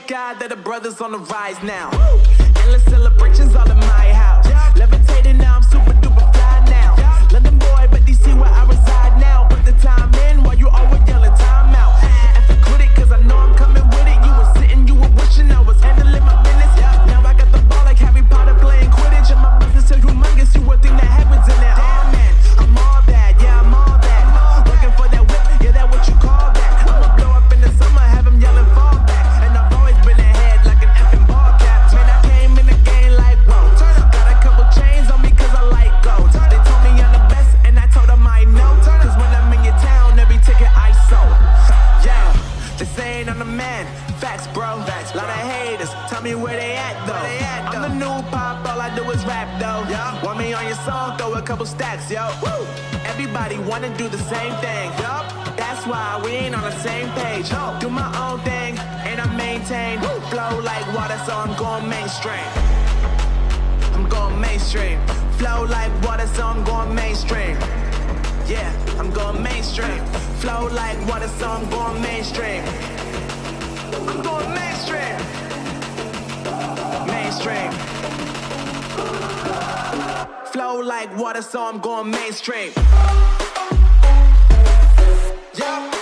Thank God that the brothers on the rise now. Endless celebrations all in my house. Levitating now, I'm super duper fly now. London boy, but DC where I reside now. Put the time in while you always yelling time out. And for quit it, cause I know I'm coming with it. You were sitting, you were wishing I was handling my business. Now I got the ball like Harry Potter playing Quidditch. And my business is humongous, you would think that happens in there. Damn man, I'm all that, yeah, I'm all that. Looking for that whip, yeah, that what you call that. I'ma blow up in the summer, have them yelling fall back. And I've always been ahead like an effing ball cap. Man, I came in the game like, whoa. Got a couple chains on me cause I like gold. They told me I'm the best and I told them I know. Cause when I'm in your town, every ticket I sold. Yeah, they saying I'm the man. Facts, bro. Facts, lot of haters. Tell me where they at though. I'm the new pop, all I do is rap though. Want me on your song, throw a couple stacks, yo. Woo. Everybody wanna do the same thing. That's why we ain't on the same page. Do my own thing and I maintain. Flow like water, so I'm going mainstream. I'm going mainstream. Flow like water, so I'm going mainstream. Yeah, I'm going mainstream. Flow like water, so I'm going mainstream. I'm going mainstream. Mainstream. Flow like water, so I'm going mainstream. Yeah.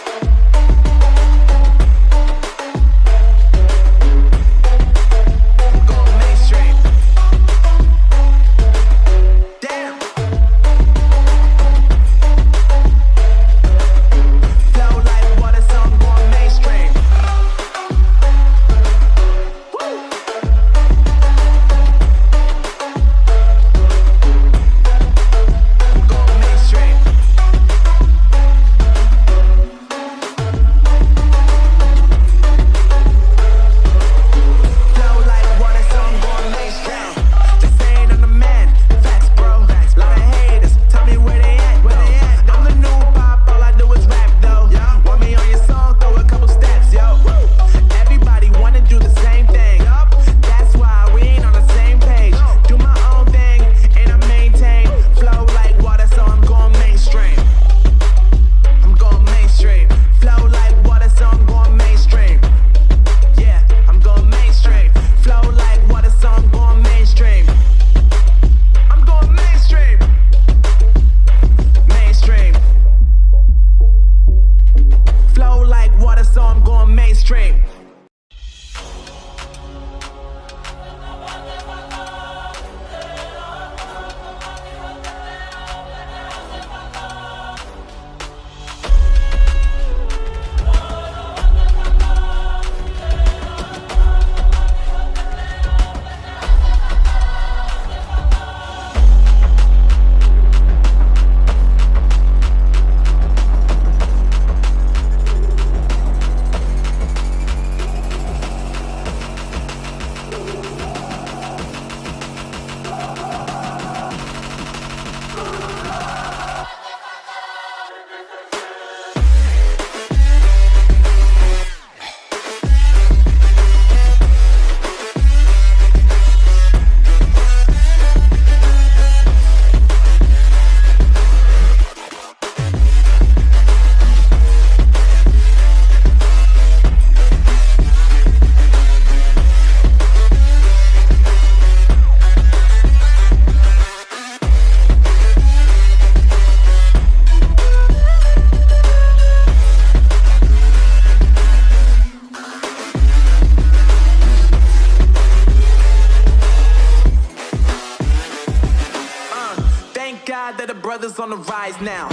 That the brothers on the rise now.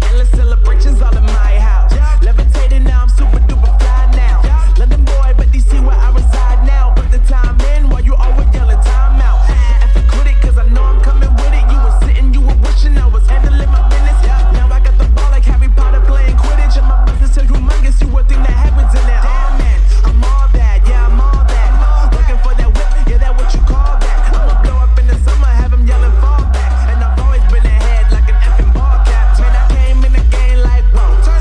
Endless celebrations all in my house. Levitating now, I'm super duper fly now. London boy, but DC where I reside now. Put the time in while you always yelling time out. And for quit it, cause I know I'm coming with it. You were sitting, you were wishing I was handling my business. Now I got the ball like Harry Potter playing Quidditch. And my business is humongous, you would think that happens in there. Damn man, I'm all that, yeah, I'm all that. Looking for that whip, yeah, that what you call that. I'ma blow up in the summer, have them yelling fall back. And I've always been ahead like an effing ball cap. Man, I came in the game like, whoa.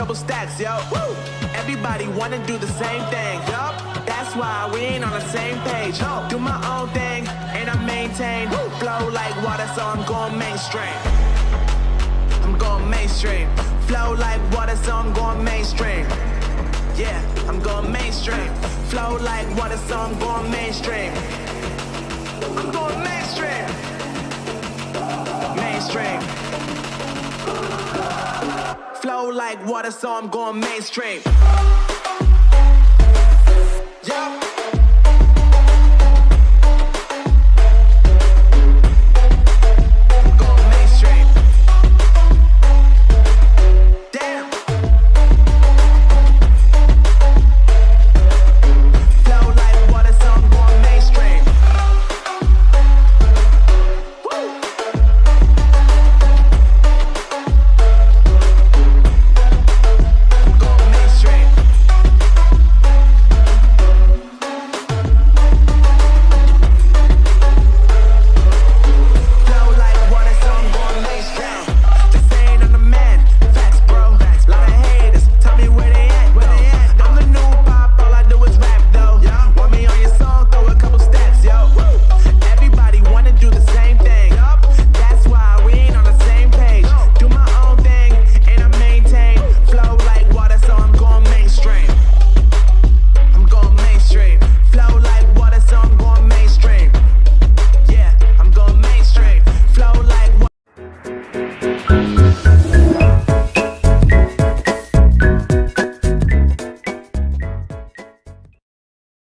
double stacks, yo. Woo! Everybody wanna do the same thing, yup. That's why we ain't on the same page. No. Do my own thing, and I maintain. Woo! Flow like water, so I'm going mainstream. I'm going mainstream. Flow like water, so I'm going mainstream. Yeah, I'm going mainstream. Flow like water, so I'm going mainstream. I'm going mainstream. Mainstream. Flow like water, so I'm going mainstream. Yeah.